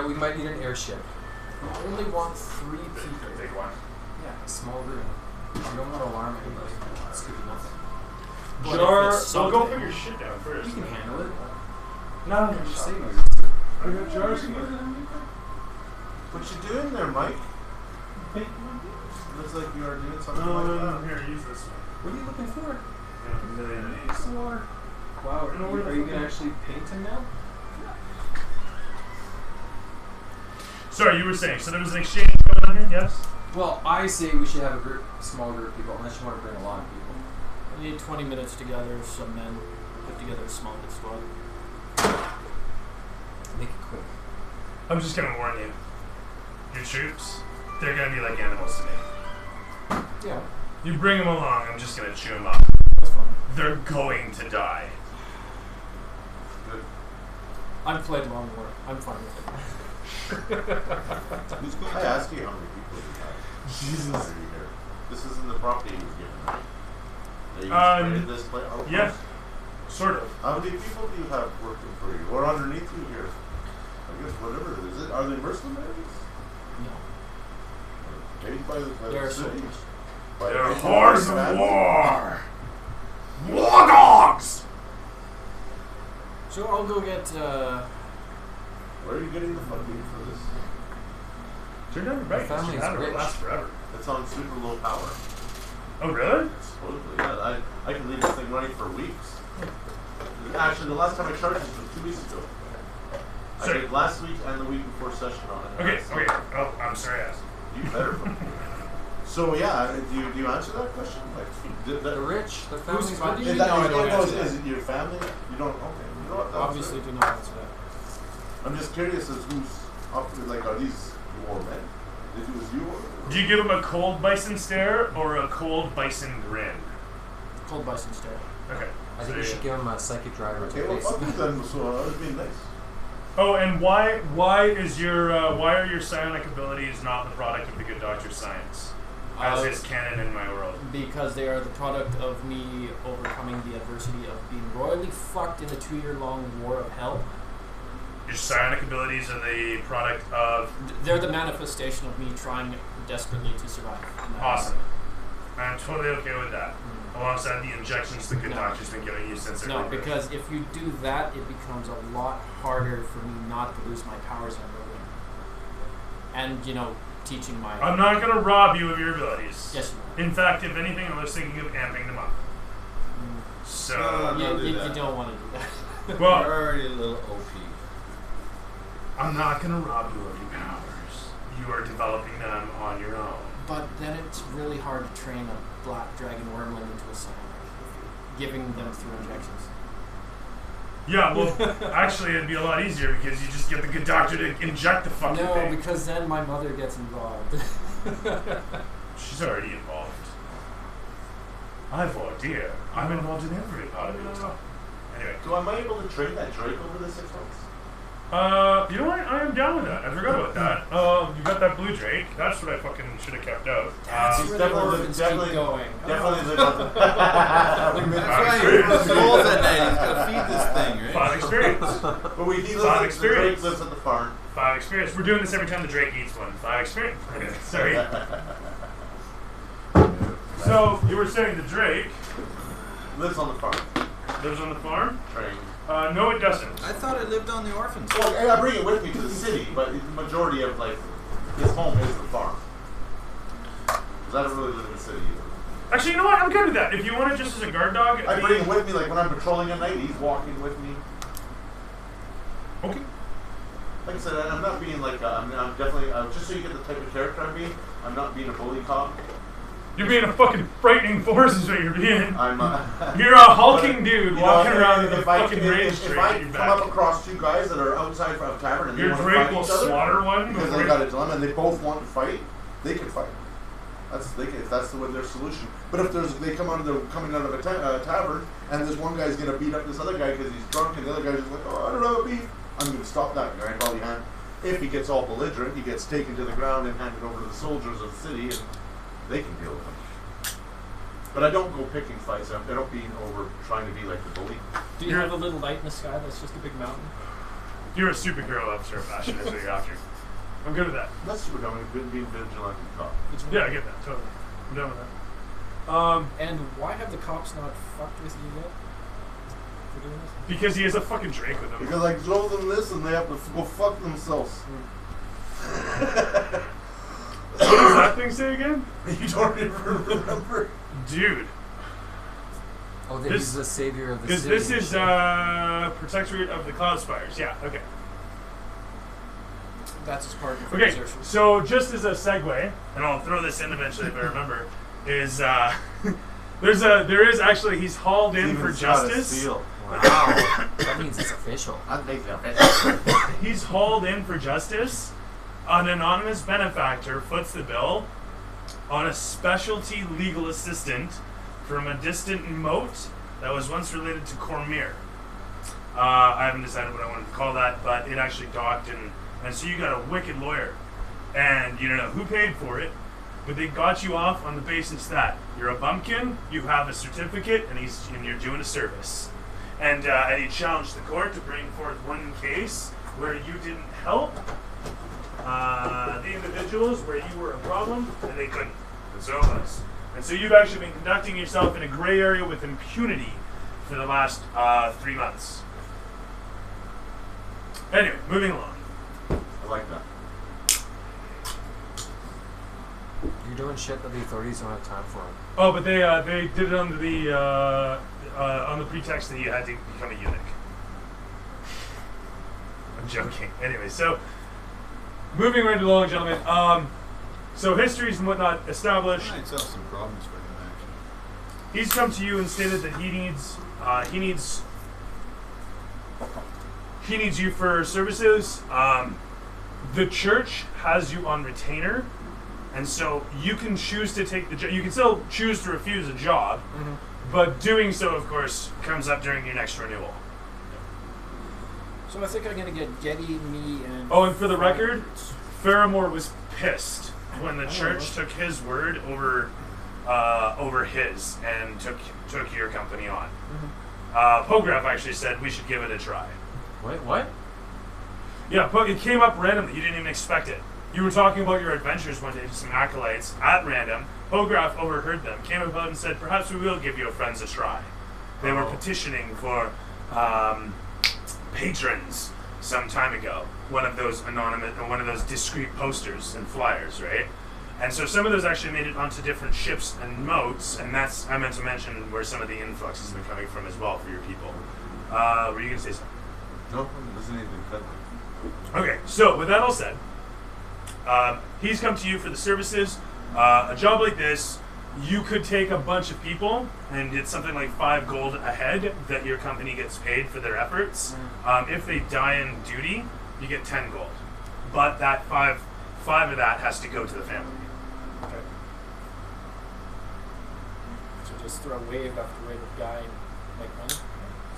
we might need an airship. We only want 3 people. Big one. Yeah, a small room. You don't want to alarm anybody. It's going to be nothing. Jar, so go put your shit down first. You can handle it. No, I'm just saying. I got jars in there. What you doing there, Mike? Looks like you are doing something like that. Here, use this one. What are you looking for? Yeah, a million of these. Some water. Wow, are you going to actually paint him now? Sorry, you were saying, so there was an exchange going on here, yes? Well, I say we should have a small group of people, unless you want to bring a lot of people. We need 20 minutes to gather some men, put together a small hit squad. Make it quick. I'm just going to warn you. Your troops, they're going to be like animals to me. Yeah. You bring them along, I'm just going to chew them up. That's fine. They're going to die. I've played Long War. I'm fine with it. Who's going to ask you how many people you have? Jesus. Here. This isn't the property you was given, right? That you created this place? Oh, yeah. Sort of. How many people do you have working for you? Or underneath you here? I guess whatever it is. Are they mercenaries? No. Paid by the They're city? soldiers. They're hordes of war! War dogs! So I'll go get, Where are you getting the funding for this? Turn down the bright. The family's It'll rich. last forever. It's on super low power. Oh, really? Supposedly, yeah. I can leave this thing running for weeks. Actually, the last time I charged this was 2 weeks ago. I Sorry. did last week and the week before session on it. Okay. Oh, I'm sorry, I asked. You better. So yeah, do you answer that question? Like, The rich, the family's What do rich. you is know? I that, don't answer is it your family? You don't. Okay. You know what? That's obviously it. do not answer that. I'm just curious as who's up. Like, are these war men? If it was you, or Do you give him a cold bison stare or a cold bison grin? Cold bison stare. Okay. I think you should give him a psychic driver to okay, well, face. fuck you then. So that would be nice. Oh, and why is your why are your psionic abilities not the product of the good doctor's science, as is canon in my world? Because they are the product of me overcoming the adversity of being royally fucked in a 2-year-long war of hell. Your psionic abilities are the product of. They're the manifestation of me trying desperately to survive. Awesome. I'm totally okay with that. Alongside the injections the good No. doctor's been giving you since No, early birth. because if you do that, it becomes a lot harder for me not to lose my powers and win. And, teaching my... I'm not going to rob you of your abilities. Yes, you In fact, if anything, I was thinking of amping them up. So, you don't want to do that. well, You're already a little OP. I'm not going to rob you of your powers. You are developing them on your own. But then it's really hard to train a black dragon wormling into a psionic, giving them through injections. Yeah, well, actually, it'd be a lot easier because you just get the good doctor to inject the fucking No, thing. because then my mother gets involved. She's already involved. Ivor, dear, I'm involved in every part of it. Anyway. So am I able to train that Drake over the 6 months? You know what? I am down with that. I forgot about that. You got that blue drake. That's what I fucking should have kept out. That's He's where the definitely orphans keep going. Definitely live on the. That's why he runs goals at night. He's got to feed this thing, right? Fun experience. But he lives Fun the experience. Drake lives at the farm. 5 experience. We're doing this every time the drake eats one. 5 experience. Sorry. So, you were saying the drake Lives on the farm. lives on the farm? Trained. No, it doesn't. I thought it lived on the orphans. Well, I bring it with me to the city, but the majority of his home is the farm. Because I don't really live in the city either. Actually, you know what? I'm good with that. If you want it just as a guard dog, I bring him with me, like when I'm patrolling at night, he's walking with me. Okay. Like I said, I'm not being like, I'm definitely, just so you get the type of character I'm being, I'm not being a bully cop. You're being a fucking frightening force is what you're being. I'm You're a hulking dude walking around with a if I fucking range if straight I at your come up back. across 2 guys that are outside of a tavern and they Your want to drake fight will each other, slaughter one because before they got a dilemma and they both want to fight, they can fight. If that's their solution. But if they coming out of a tavern and this one guy's gonna beat up this other guy because he's drunk and the other guy's just like, oh, I don't have a beef, I'm gonna stop that guy. Probably hand. If he gets all belligerent, he gets taken to the ground and handed over to the soldiers of the city, and they can deal with him. But I don't go picking fights. I don't be over trying to be like the bully. Do you have a little light in the sky that's just a big mountain? You're a superhero officer of fashion, is what you're after. I'm good with that. That's super dumb. We've been vigilante cop. Yeah, I get that, totally. I'm done with that. And why have the cops not fucked with you yet? For doing this? Because he has a fucking Drake with him. Because I drove them this and they have to go fuck themselves. What does that thing say again? You don't even remember? Dude. Oh, that he's the savior of the Because city. this is Protectorate of the CloudSpires. Yeah, okay. That's his part of the Okay, exertion. so just as a segue, and I'll throw this in eventually if I remember, is there is actually, he's hauled in for justice. Wow. That means it's official. He's hauled in for justice. An anonymous benefactor foots the bill on a specialty legal assistant from a distant moat that was once related to Cormier. I haven't decided what I wanted to call that, but it actually docked, and so you got a wicked lawyer. And you don't know who paid for it, but they got you off on the basis that you're a bumpkin, you have a certificate, and you're doing a service. And he challenged the court to bring forth one case where you didn't help the individuals, where you were a problem, and they couldn't. And so it was. And so you've actually been conducting yourself in a gray area with impunity for the last 3 months. Anyway, moving along. I like that. You're doing shit that the authorities don't have time for. Oh, but they did it under the on the pretext that you had to become a eunuch. I'm joking. Anyway, so moving right along, gentlemen. So histories and whatnot established. Might solve some problems for him, actually. He's come to you and stated that he needs you for services. The church has you on retainer, and so you can choose to take the job. You can still choose to refuse a job, but doing so, of course, comes up during your next renewal. So I think I'm gonna get Getty, me, and. Oh, and for the record, Faramore was pissed when the church took his word over his and took your company on. Pograph actually said we should give it a try. Wait, what? Yeah, but it came up randomly. You didn't even expect it. You were talking about your adventures one day to some acolytes at random. Pograph overheard them, came about and said, perhaps we will give your friends a try. They were petitioning for patrons some time ago. One of those discreet posters and flyers, right? And so some of those actually made it onto different ships and moats, and that's, I meant to mention, where some of the influx has been coming from as well for your people. Were you going to say something? No, there's anything cut. Okay, so with that all said, he's come to you for the services. A job like this, you could take a bunch of people, and it's something like 5 gold a head that your company gets paid for their efforts. If they die in duty, you get 10 gold. But that 5 of that has to go to the family. Okay. So just throw a wave after wave of guy and make money.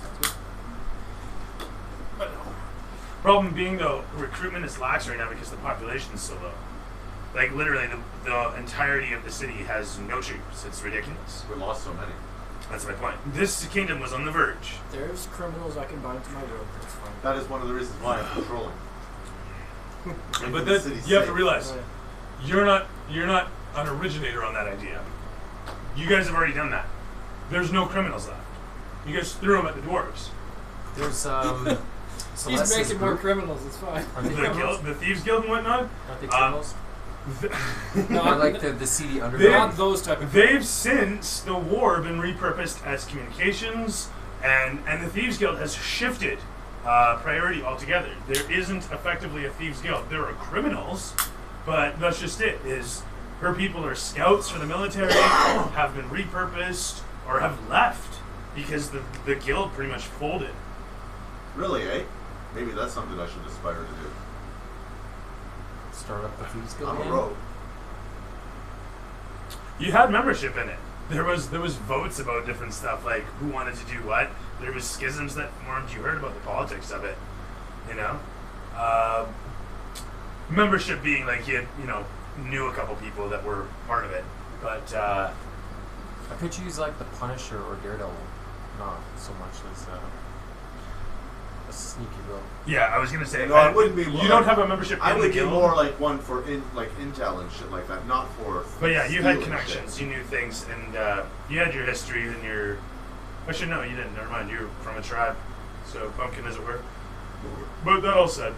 Sounds good. But no. Problem being, though, recruitment is lax right now because the population is so low. Like, literally, the entirety of the city has no troops. It's ridiculous. We lost so many. That's my point. This kingdom was on the verge. There's criminals I can bind to my rope. That's fine. That is one of the reasons why I'm patrolling. But that, you have to realize, you're not an originator on that idea. You guys have already done that. There's no criminals left. You guys threw them at the dwarves. There's He's making more criminals. It's fine. Are they criminals? The thieves guild and whatnot. Aren't they criminals? No, Or like the seedy underground. not those type of. They've since the war been repurposed as communications, and the thieves guild has shifted priority altogether. There isn't effectively a thieves guild. There are criminals, but that's just it. Is her people are scouts for the military, have been repurposed or have left because the guild pretty much folded. Really, eh? Maybe that's something I should aspire to do. Start up the Thieves Guild I'm a again? rogue. You had membership in it. There was votes about different stuff, like who wanted to do what. There was schisms that formed. You heard about the politics of it, you know. Membership being like you knew a couple people that were part of it, but I could use like the Punisher or Daredevil, not so much as sneaky though. Yeah, I was gonna say. No, I wouldn't be. You don't have a membership I in would the be guild. more like one for like intel and shit like that, not for. But yeah, you had stealing connections, shit. you knew things, and you had your history and your. Actually, no, you didn't. Never mind. You're from a tribe, so pumpkin, as it were. But that all said,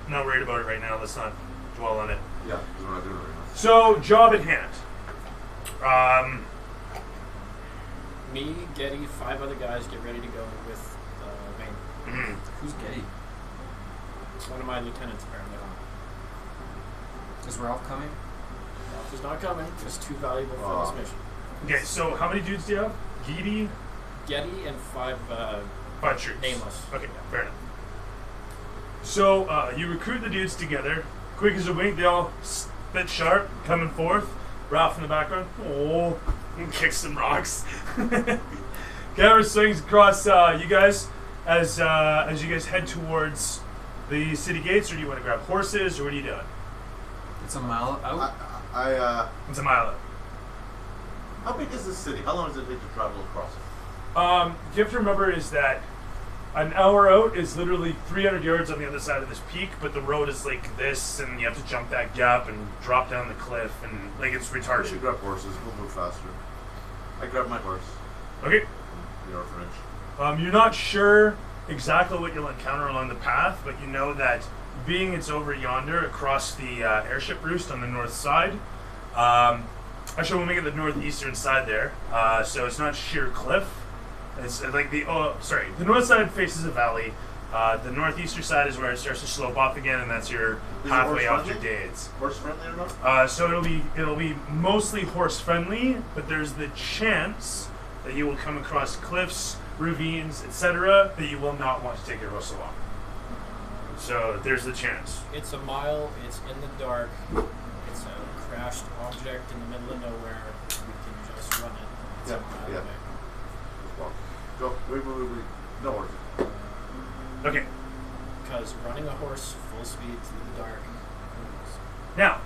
not worried about it right now. Let's not dwell on it. Yeah, because we're not doing it right now. So, job at hand. Me, Getty, 5 other guys get ready to go with Vane. Who's Getty? One of my lieutenants, apparently. Is Ralph coming? Ralph is not coming. It's too valuable for Aw. this mission. Okay, so how many dudes do you have? Geedy? Getty and 5 5 troops. nameless. Okay, fair enough. So, you recruit the dudes together. Quick as a wink, they all spit sharp, coming forth. Ralph in the background. Oh, and kicks some rocks. Camera swings across you guys as you guys head towards the city gates, or do you want to grab horses, or what are you doing? It's a mile out. It's a mile How big is this city? How long does it take to travel across it? out. You have to remember is that an hour out is literally 300 yards on the other side of this peak, but the road is like this, and you have to jump that gap and drop down the cliff, and like it's We retarded. should grab horses. We'll move faster. I grab my horse. Okay. The orphanage. You're not sure exactly what you'll encounter along the path, but you know that being it's over yonder across the airship roost on the north side. Actually, we'll make it the northeastern side there. So it's not sheer cliff. It's like the north side faces a valley. The northeastern side is where it starts to slope off again, and that's your it halfway horse after friendly? Dades. Horse friendly or not? So it'll be mostly horse friendly, but there's the chance that you will come across cliffs, ravines, etc., that you will not want to take your horse along. So there's the chance. It's a mile. It's in the dark. It's a crashed object in the middle of nowhere. We can just run it. It's Yeah, a mile yeah. away. Well, go. Wait. No horse. Okay. Because running a horse full speed through the dark. who knows? Now,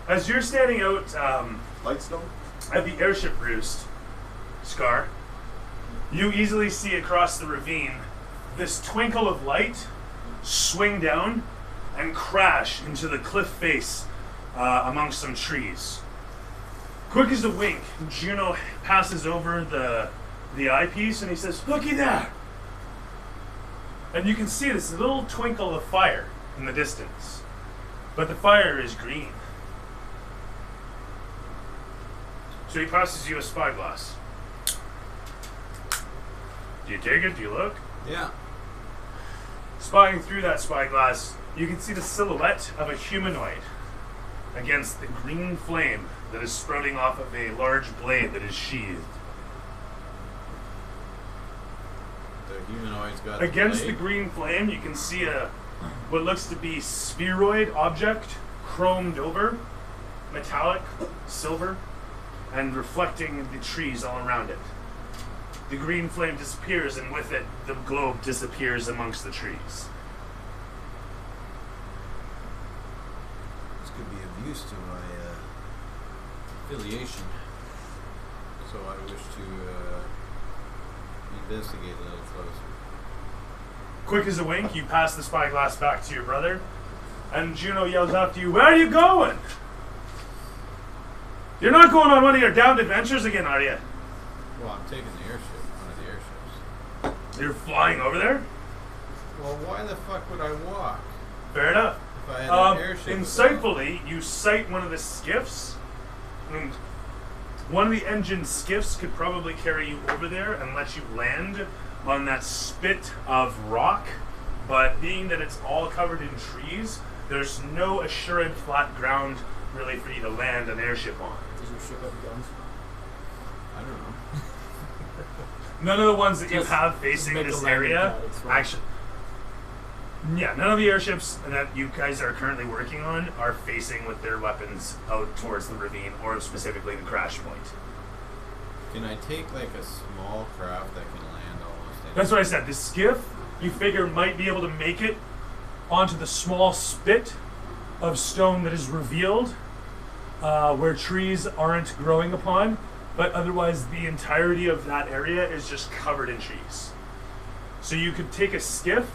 as you're standing out Lightstone? at the airship roost, Scar, you easily see across the ravine this twinkle of light swing down and crash into the cliff face amongst some trees. Quick as a wink, Juno passes over the eyepiece and he says, "Looky there!" And you can see this little twinkle of fire in the distance. But the fire is green. So he passes you a spyglass. Do you take it? Do you look? Yeah. Spying through that spyglass, you can see the silhouette of a humanoid against the green flame that is sprouting off of a large blade that is sheathed. The humanoid's got Against a the blade. green flame, you can see what looks to be spheroid object, chromed over, metallic, silver, and reflecting the trees all around it. The green flame disappears, and with it, the globe disappears amongst the trees. This could be of use to my affiliation. So I wish to investigate a little closer. Quick as a wink, you pass the spyglass back to your brother, and Juno yells after you, "Where are you going? You're not going on one of your damned adventures again, are you? Well, I'm taking the airship, one of the airships. You're flying over there? Well, why the fuck would I walk Fair enough. if I had an airship? Insightfully, you sight one of the skiffs, and one of the engine skiffs could probably carry you over there and let you land on that spit of rock, but being that it's all covered in trees, there's no assured flat ground really for you to land an airship on. Does your ship have guns? I don't know. None of the ones that you Just- have just facing make a this landing area, pad, it's right. actually, yeah, none of the airships that you guys are currently working on are facing with their weapons out towards the ravine or specifically the crash point. Can I take like a small craft that can land almost anywhere? That's what I said. The skiff, you figure, might be able to make it onto the small spit of stone that is revealed where trees aren't growing upon, but otherwise the entirety of that area is just covered in trees. So you could take a skiff